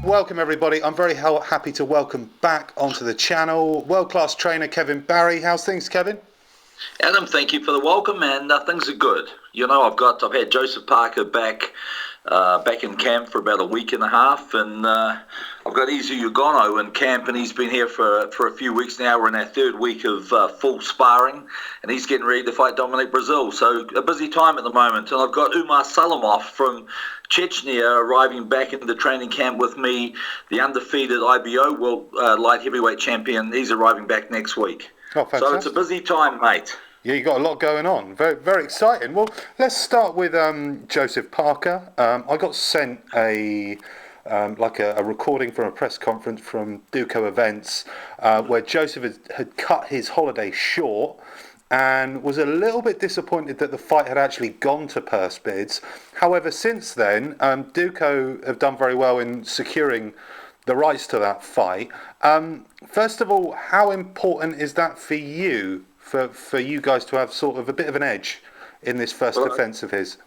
Welcome everybody. I'm very happy to welcome back onto the channel world-class trainer Kevin Barry. How's things, Kevin? Adam, thank you for the welcome, and things are good. You know, I've had Joseph Parker back in camp for about a week and a half, and I've got Ugonoh in camp, and he's been here for a few weeks now. We're in our third week of full sparring, and he's getting ready to fight Dominic Brazil. So a busy time at the moment, and I've got Umar Salamov from Chechnya arriving back into training camp with me, the undefeated IBO light heavyweight champion. He's arriving back next week. Oh, fantastic. So it's a busy time, mate. Yeah, you got a lot going on. Very, very exciting. Well, let's start with Joseph Parker. I got sent a recording from a press conference from Duco Events where Joseph had cut his holiday short and was a little bit disappointed that the fight had actually gone to purse bids. However, since then, Duco have done very well in securing the rights to that fight. First of all, how important is that for you, for you guys to have sort of a bit of an edge in this first defence of his?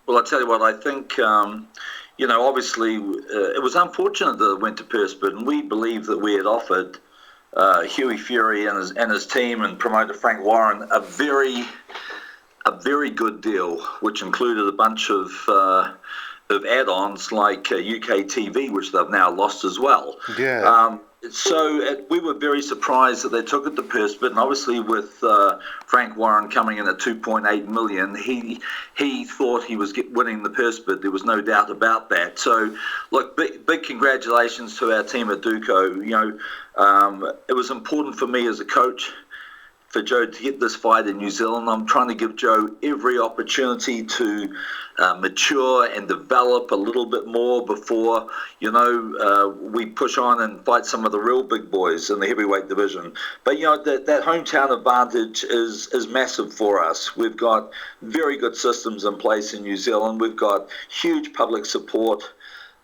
Well, I tell you what, I think, obviously it was unfortunate that it went to purse bid, and we believe that we had offered Hughie Fury and his team and promoter Frank Warren a very good deal, which included a bunch of add-ons like UK TV, which they've now lost as well. Yeah. So we were very surprised that they took it to purse bid, and obviously with Frank Warren coming in at 2.8 million, he thought he was winning the purse bid. There was no doubt about that. So, look, big congratulations to our team at Duco. You know, it was important for me as a coach for Joe to get this fight in New Zealand. I'm trying to give Joe every opportunity to mature and develop a little bit more before, we push on and fight some of the real big boys in the heavyweight division. But, that hometown advantage is massive for us. We've got very good systems in place in New Zealand. We've got huge public support.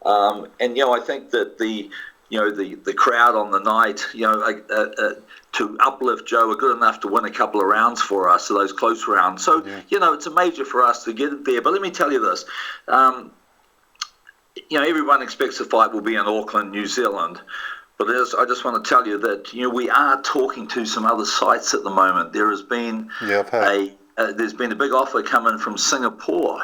And, I think that the crowd on the night, to uplift Joe are good enough to win a couple of rounds for us, so those close rounds. So, it's a major for us to get it there. But let me tell you this. Everyone expects the fight will be in Auckland, New Zealand. But I just want to tell you that, we are talking to some other sites at the moment. There has been there's been a big offer coming from Singapore,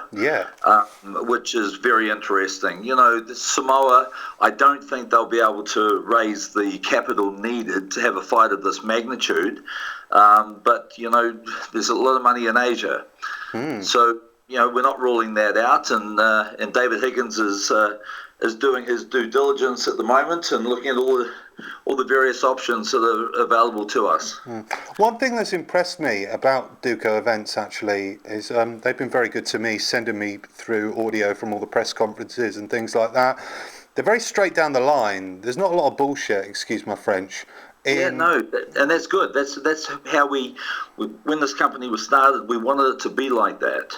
which is very interesting. The Samoa, I don't think they'll be able to raise the capital needed to have a fight of this magnitude. But, there's a lot of money in Asia. So, we're not ruling that out. And David Higgins is doing his due diligence at the moment and looking at all the various options that are available to us. One thing that's impressed me about Duco Events actually is they've been very good to me, sending me through audio from all the press conferences and things like that. They're very straight down the line. There's not a lot of bullshit, excuse my French. And that's good. That's how we when this company was started, we wanted it to be like that.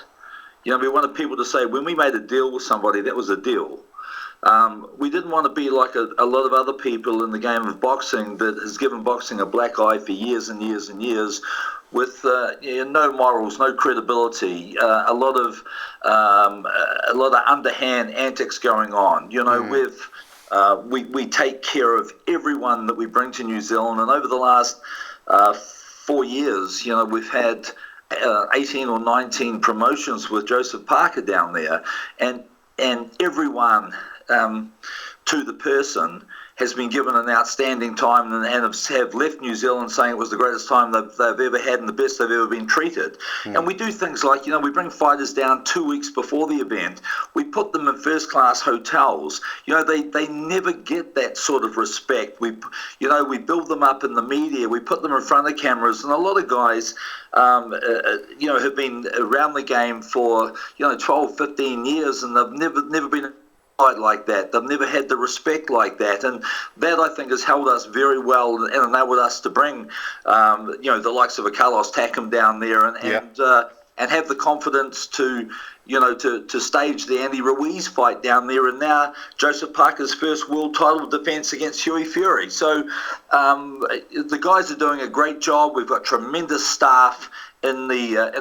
We wanted people to say, when we made a deal with somebody, that was a deal. We didn't want to be like a lot of other people in the game of boxing that has given boxing a black eye for years and years and years, with no morals, no credibility, a lot of underhand antics going on. We take care of everyone that we bring to New Zealand, and over the last 4 years, we've had 18 or 19 promotions with Joseph Parker down there, and everyone, to the person, has been given an outstanding time and have left New Zealand saying it was the greatest time they've ever had and the best they've ever been treated. And we do things like, we bring fighters down 2 weeks before the event. We put them in first-class hotels. They never get that sort of respect. We build them up in the media. We put them in front of cameras. And a lot of guys, have been around the game for, 12, 15 years, and they've never been like that. They've never had the respect like that, and that, I think, has held us very well and enabled us to bring the likes of a Carlos Takam down there and have the confidence to stage the Andy Ruiz fight down there, and now Joseph Parker's first world title defense against Hughie Fury. So the guys are doing a great job. We've got tremendous staff in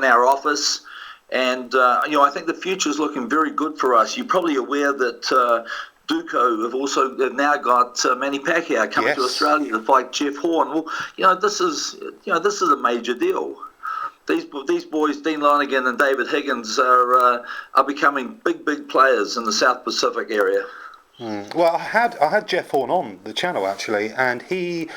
our office. And, I think the future is looking very good for us. You're probably aware that Duco have now got Manny Pacquiao coming to Australia to fight Jeff Horn. Well, this is a major deal. These boys, Dean Lonergan and David Higgins, are becoming big players in the South Pacific area. Well, I had Jeff Horn on the channel actually, and he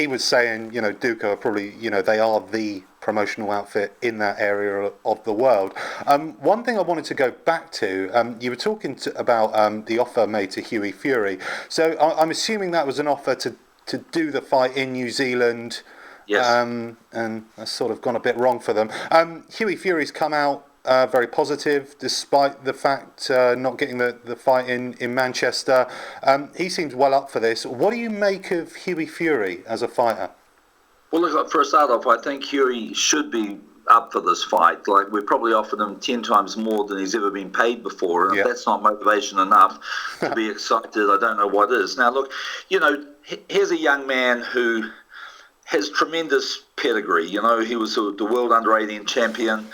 was saying, Duco are probably, they are the promotional outfit in that area of the world. One thing I wanted to go back to, you were talking about the offer made to Hughie Fury. So I'm assuming that was an offer to do the fight in New Zealand. Yes. And that's sort of gone a bit wrong for them. Hughie Fury's come out very positive, despite the fact not getting the fight in Manchester. He seems well up for this. What do you make of Hughie Fury as a fighter? Well, look, for a start off, I think Hughie should be up for this fight. Like, we probably offered him 10 times more than he's ever been paid before. And if that's not motivation enough to be excited, I don't know what is. Now, look, here's a young man who has tremendous pedigree. He was the world under-18 champion.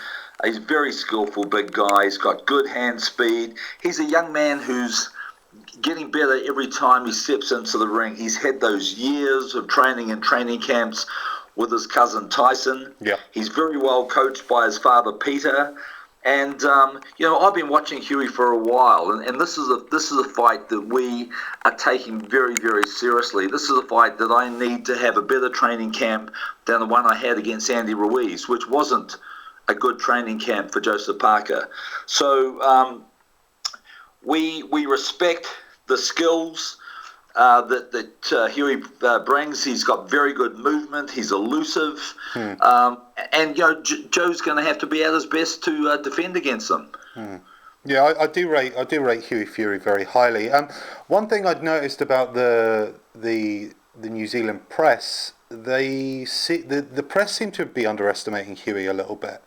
He's a very skillful big guy. He's got good hand speed. He's a young man who's getting better every time he steps into the ring. He's had those years of training in training camps with his cousin Tyson. Yeah. He's very well coached by his father Peter. And I've been watching Hughie for a while, and this is a fight that we are taking very, very seriously. This is a fight that I need to have a better training camp than the one I had against Andy Ruiz, which wasn't a good training camp for Joseph Parker. So we respect the skills that Hughie brings. He's got very good movement. He's elusive, and Joe's going to have to be at his best to defend against him. Yeah, I do rate Hughie Fury very highly. One thing I'd noticed about the New Zealand press, the press seem to be underestimating Hughie a little bit.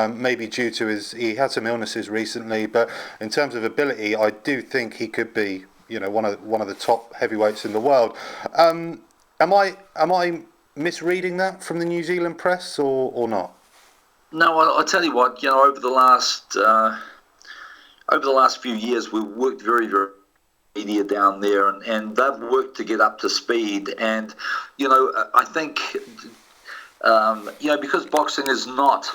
Maybe due to he had some illnesses recently, but in terms of ability, I do think he could be one of the top heavyweights in the world. Am I misreading that from the New Zealand press or not? No, I'll tell you what. Over the last few years, we've worked very, very media down there, and they've worked to get up to speed. And I think because boxing is not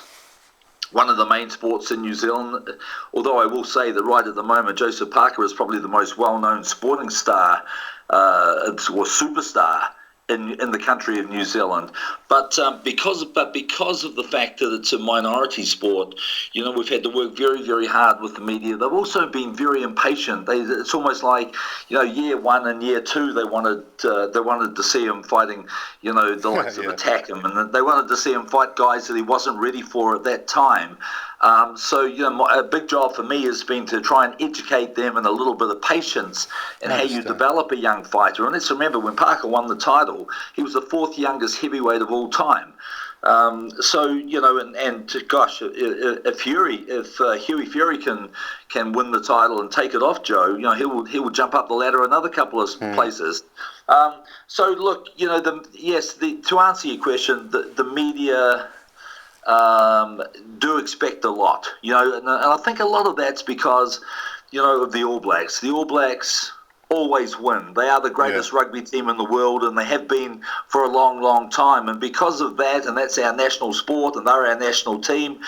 one of the main sports in New Zealand, although I will say that right at the moment, Joseph Parker is probably the most well-known sporting star or superstar in the country of New Zealand. But because of the fact that it's a minority sport, we've had to work very, very hard with the media. They've also been very impatient. It's almost like, year one and year two, they wanted to see him fighting, the likes of Attack him, and they wanted to see him fight guys that he wasn't ready for at that time. So a big job for me has been to try and educate them in a little bit of patience and how you develop a young fighter. And let's remember, when Parker won the title, he was the fourth youngest heavyweight of all time. So gosh, if Hughie Fury can win the title and take it off Joe, he will jump up the ladder another couple of places. So look, to answer your question, the media do expect a lot, and I think a lot of that's because, of the All Blacks. The All Blacks always win. They are the greatest rugby team in the world, and they have been for a long, long time. And because of that, and that's our national sport, and they're our national team,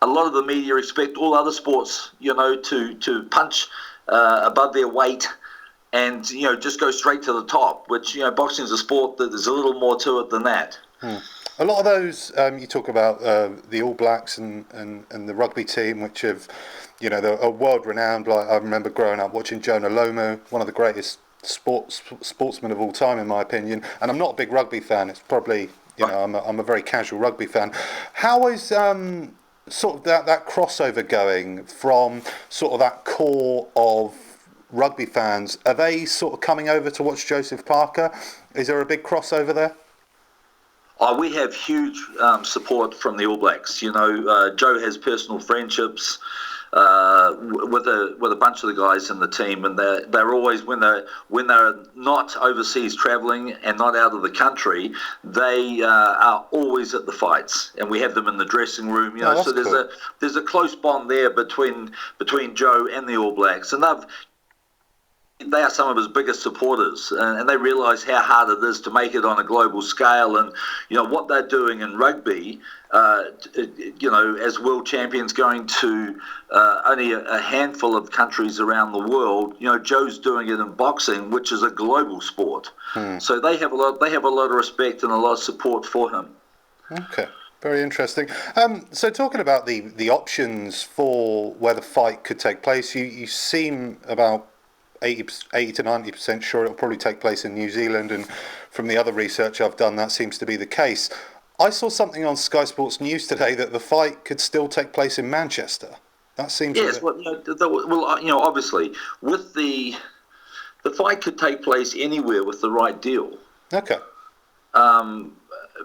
a lot of the media expect all other sports, to punch above their weight and, just go straight to the top, which, boxing is a sport that there's a little more to it than that. A lot of those, you talk about the All Blacks and the rugby team, which have, they're world-renowned. Like, I remember growing up watching Jonah Lomu, one of the greatest sportsmen of all time, in my opinion. And I'm not a big rugby fan. It's probably, I'm a very casual rugby fan. How is sort of that crossover going from sort of that core of rugby fans? Are they sort of coming over to watch Joseph Parker? Is there a big crossover there? Oh, we have huge support from the All Blacks. Joe has personal friendships with a bunch of the guys in the team, and they're always, when they're not overseas travelling and not out of the country, they are always at the fights, and we have them in the dressing room. So there's a close bond there between Joe and the All Blacks, and they are some of his biggest supporters, and they realise how hard it is to make it on a global scale. And what they're doing in rugby, as world champions, going to only a handful of countries around the world. Joe's doing it in boxing, which is a global sport. So they have a lot of respect and a lot of support for him. Okay. Very interesting. So talking about the options for where the fight could take place, you seem about 80 to 90% sure it'll probably take place in New Zealand, and from the other research I've done, that seems to be the case. I saw something on Sky Sports News today that the fight could still take place in Manchester. That seems obviously, with the fight could take place anywhere with the right deal. Okay.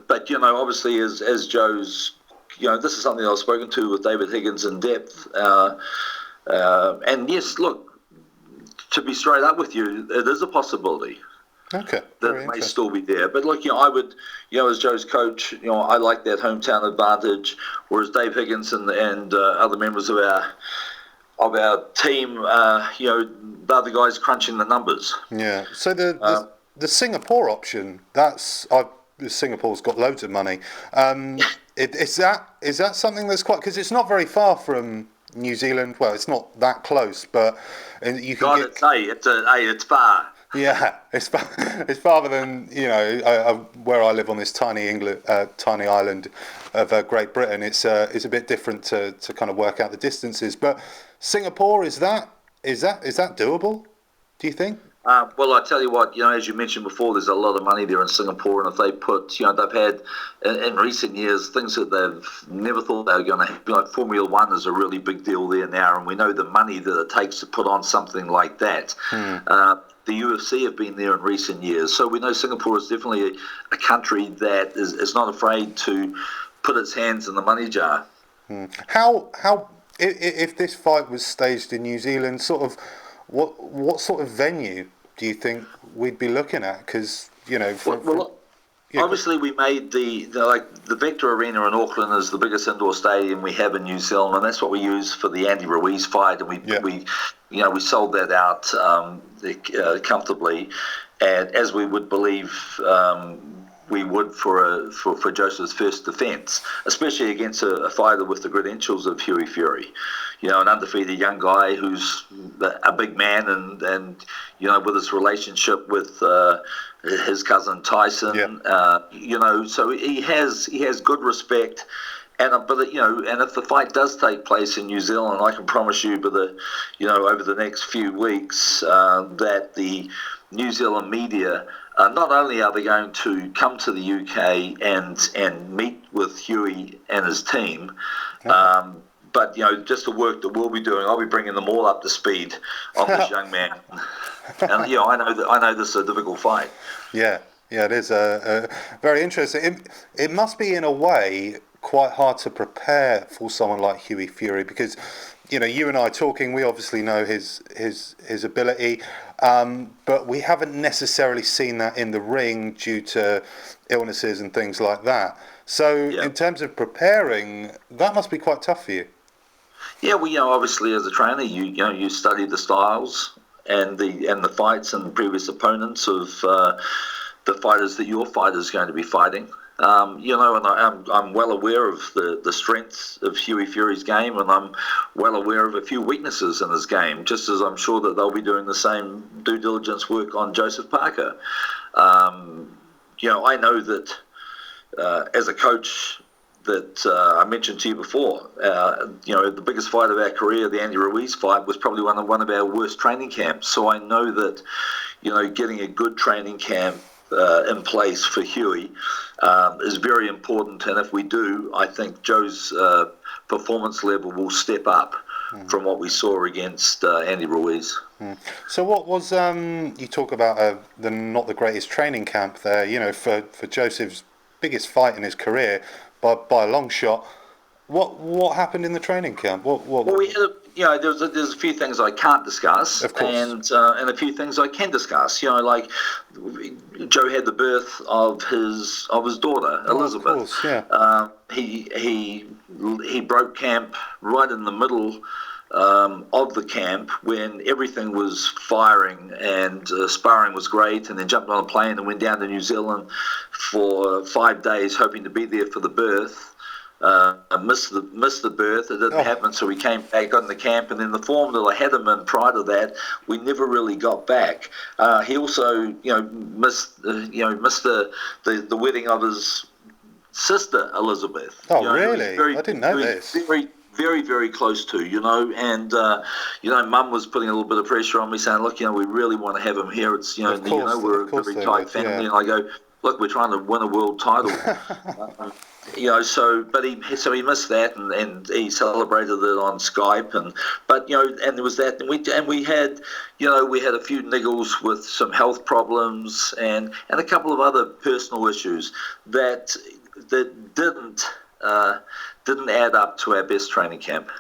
But obviously, as Joe's, this is something I've spoken to with David Higgins in depth. And yes, look, to be straight up with you, it is a possibility. Okay. That it may still be there. But look, I would, as Joe's coach, I like that hometown advantage. Whereas Dave Higgins and other members of our team, they're the guys crunching the numbers. Yeah. So the Singapore option, Singapore's got loads of money. Is that something that's quite, because it's not very far from New Zealand. Well, it's not that close, but you can it's far. Yeah, it's farther than where I live on this tiny island of Great Britain. It's a bit different to kind of work out the distances. But Singapore, is that doable? Do you think? Well, I tell you what, as you mentioned before, there's a lot of money there in Singapore, and if they put, they've had in recent years things that they've never thought they were going to have. Like Formula One is a really big deal there now, and we know the money that it takes to put on something like that. The UFC have been there in recent years, so we know Singapore is definitely a country that is not afraid to put its hands in the money jar. How if this fight was staged in New Zealand, sort of. What sort of venue do you think we'd be looking at? Because obviously we made the Vector Arena in Auckland is the biggest indoor stadium we have in New Zealand, and that's what we use for the Andy Ruiz fight, and we sold that out comfortably, and as we would believe. We would for Joseph's first defence, especially against a fighter with the credentials of Hughie Fury, an undefeated young guy who's a big man, and with his relationship with his cousin Tyson, so he has good respect. And if the fight does take place in New Zealand, I can promise you, over the next few weeks, that the New Zealand media. Not only are they going to come to the UK and meet with Hughie and his team, but just the work that we'll be doing, I'll be bringing them all up to speed on this young man. And I know this is a difficult fight. Yeah, it is very interesting. It must be in a way quite hard to prepare for someone like Hughie Fury, because you and I talking, we obviously know his ability, but we haven't necessarily seen that in the ring due to illnesses and things like that. So in terms of preparing, that must be quite tough for you. Yeah, well, obviously as a trainer, you study the styles and the fights and the previous opponents of the fighters that your fighter is going to be fighting. And I'm well aware of the strengths of Hughie Fury's game, and I'm well aware of a few weaknesses in his game, just as I'm sure that they'll be doing the same due diligence work on Joseph Parker. I know that as a coach that I mentioned to you before, the biggest fight of our career, the Andy Ruiz fight, was probably one of our worst training camps. So I know that, getting a good training camp in place for Hughie is very important, and if we do, I think Joe's performance level will step up from what we saw against Andy Ruiz. So what was you talk about not the greatest training camp there? For Joseph's biggest fight in his career by a long shot. What happened in the training camp? What? Well, we had there's a few things I can't discuss, of course, and a few things I can discuss. Like Joe had the birth of his daughter Elizabeth. Of course, yeah. He broke camp right in the middle of the camp when everything was firing and sparring was great, and then jumped on a plane and went down to New Zealand for 5 days hoping to be there for the birth. Missed the birth. It didn't happen, so we came back, got in the camp, and then the form that I had him in prior to that, we never really got back. He also, missed the wedding of his sister Elizabeth. Oh, really? I didn't know this. Very, very close to, and Mum was putting a little bit of pressure on me, saying, "Look, we really want to have him here. It's, we're a very tight family." And I go, "Look, we're trying to win a world title." But he missed that, and he celebrated it on Skype, and there was that, and we had a few niggles with some health problems and a couple of other personal issues that didn't add up to our best training camp.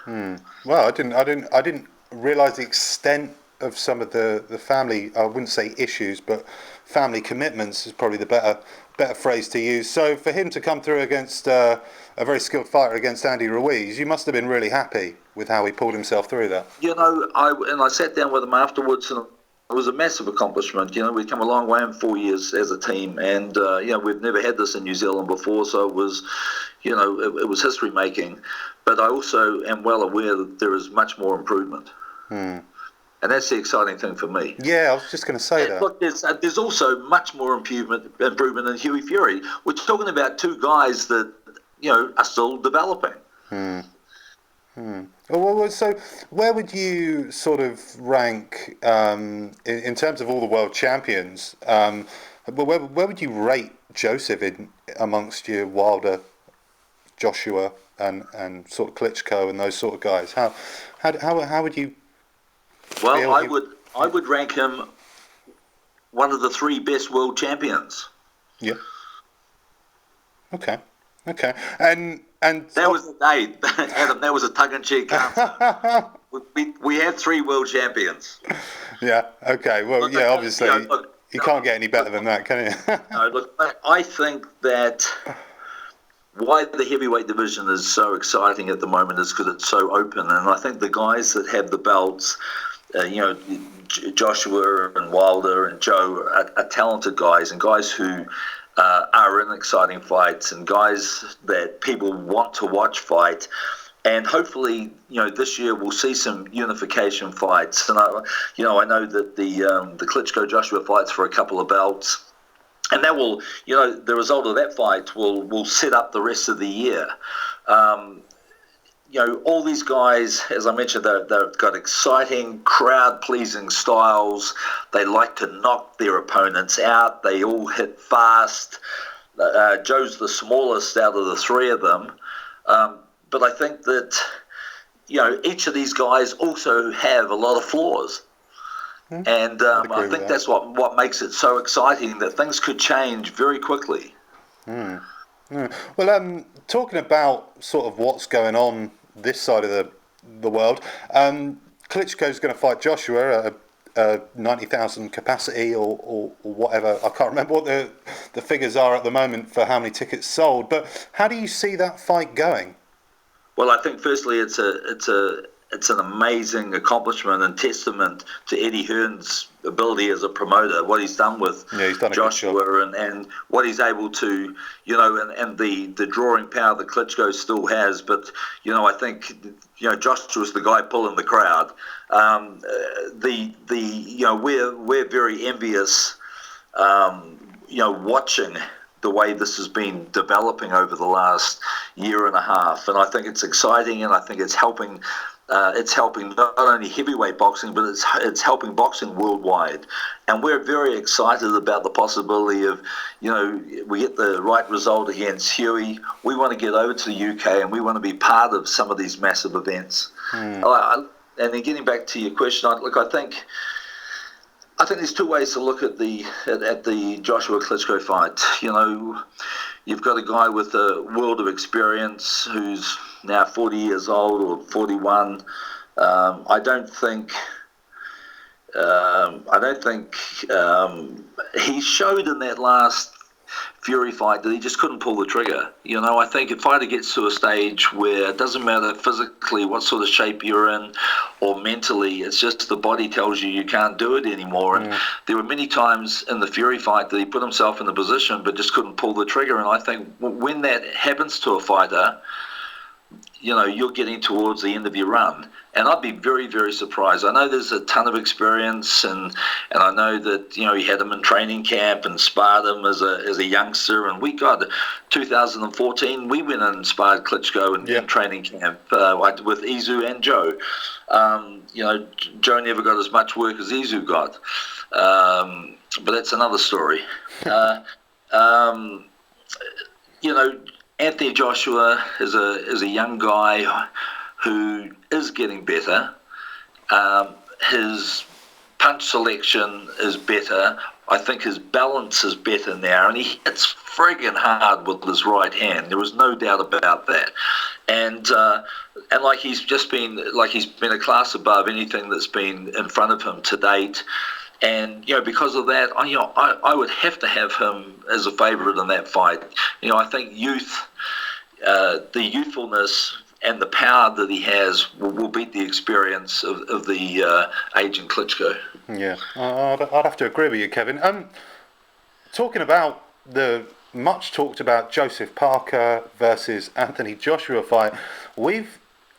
Well, I didn't realise the extent of some of the family. I wouldn't say issues, but family commitments is probably the better phrase to use. So for him to come through against a very skilled fighter against Andy Ruiz, you must have been really happy with how he pulled himself through that. I sat down with him afterwards, and it was a massive accomplishment. We'd come a long way in 4 years as a team, and we've never had this in New Zealand before, so it was, it was history making. But I also am well aware that there is much more improvement. And that's the exciting thing for me. Yeah, I was just going to say that. Look, there's also much more improvement in Hughie Fury. We're talking about two guys that are still developing. Well, so where would you sort of rank in terms of all the world champions? Where would you rate Joseph amongst your Wilder, Joshua, and sort of Klitschko and those sort of guys? How would you? Well, I would rank him one of the three best world champions. Yeah. Okay. And that was Adam. That was a tongue-in-cheek answer. we had three world champions. Yeah. Okay. Well, obviously you can't get any better than that, can you? No. Look, I think that why the heavyweight division is so exciting at the moment is because it's so open, and I think the guys that have the belts, Joshua and Wilder and Joe are talented guys, and guys who are in exciting fights, and guys that people want to watch fight. And hopefully, this year we'll see some unification fights. And I know that the Klitschko Joshua fights for a couple of belts, and that will, the result of that fight will set up the rest of the year. All these guys, as I mentioned, they've got exciting, crowd-pleasing styles. They like to knock their opponents out. They all hit fast. Joe's the smallest out of the three of them. But I think that, each of these guys also have a lot of flaws. And I think that's what makes it so exciting, that things could change very quickly. Well, talking about sort of what's going on this side of the world, Klitschko's going to fight Joshua at a 90,000 capacity or whatever. I can't remember what the figures are at the moment for how many tickets sold. But how do you see that fight going? Well, I think firstly it's an amazing accomplishment and testament to Eddie Hearn's ability as a promoter, what he's done with Joshua and what he's able to, and the drawing power that Klitschko still has. But, I think, Joshua's the guy pulling the crowd. We're very envious, watching the way this has been developing over the last year and a half. And I think it's exciting, and I think it's helping. It's helping not only heavyweight boxing, but it's helping boxing worldwide. And we're very excited about the possibility of, we get the right result against Hughie. We want to get over to the UK, and we want to be part of some of these massive events. And then getting back to your question, I think there's two ways to look at the Joshua Klitschko fight. You've got a guy with a world of experience who's now 40 years old or 41. I don't think he showed in that last Fury fight that he just couldn't pull the trigger. I think if a fighter gets to a stage where it doesn't matter physically what sort of shape you're in or mentally, it's just the body tells you can't do it anymore. And there were many times in the Fury fight that he put himself in the position but just couldn't pull the trigger. And I think when that happens to a fighter, you're getting towards the end of your run. And I'd be very, very surprised. I know there's a ton of experience, and I know that, he had him in training camp and sparred him as a youngster. And 2014, we went and sparred Klitschko in training camp with Izu and Joe. Joe never got as much work as Izu got. But that's another story. Anthony Joshua is a young guy who is getting better. His punch selection is better. I think his balance is better now, and he hits friggin' hard with his right hand. There was no doubt about that. And he's been a class above anything that's been in front of him to date. And because of that, I would have to have him as a favourite in that fight. I think the youthfulness and the power that he has will beat the experience of the aging Klitschko. Yeah, I'd have to agree with you, Kevin. Talking about the much talked about Joseph Parker versus Anthony Joshua fight,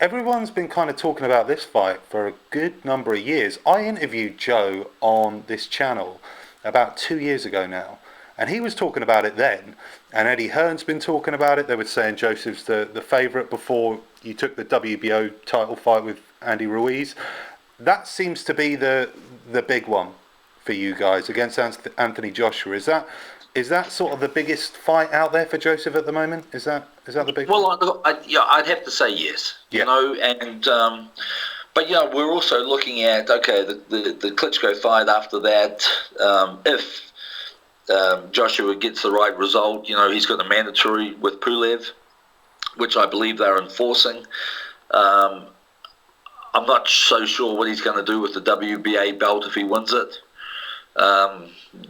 everyone's been kind of talking about this fight for a good number of years. I interviewed Joe on this channel about 2 years ago now, and he was talking about it then, and Eddie Hearn's been talking about it. They were saying Joseph's the favourite before you took the WBO title fight with Andy Ruiz. That seems to be the big one for you guys against Anthony Joshua. Is that sort of the biggest fight out there for Joseph at the moment? Is that the big one? Well, I'd have to say yes. Yeah. But we're also looking at the Klitschko fight after that. If Joshua gets the right result, he's got a mandatory with Pulev, which I believe they're enforcing. I'm not so sure what he's going to do with the WBA belt if he wins it.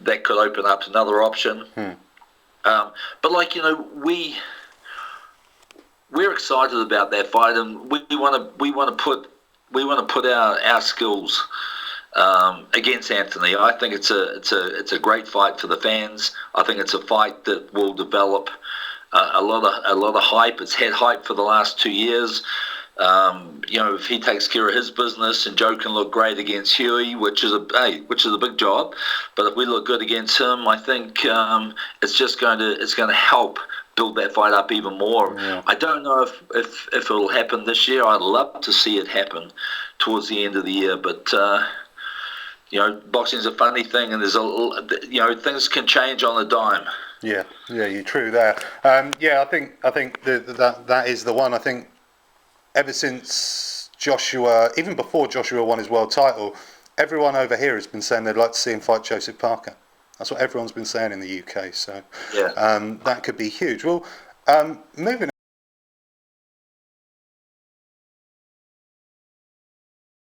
That could open up another option. But we're excited about that fight, and we want to put our skills against Anthony. I think it's a great fight for the fans. I think it's a fight that will develop a lot of hype. It's had hype for the last 2 years. If he takes care of his business and Joe can look great against Hughie, which is a big job, but if we look good against him, I think it's going to help build that fight up even more. Yeah. I don't know if it'll happen this year. I'd love to see it happen towards the end of the year, but boxing's a funny thing, and there's things can change on a dime. Yeah, you're true there. I think that is the one. I think ever since Joshua, even before Joshua won his world title, everyone over here has been saying they'd like to see him fight Joseph Parker. That's what everyone's been saying in the UK. So that could be huge. Well, moving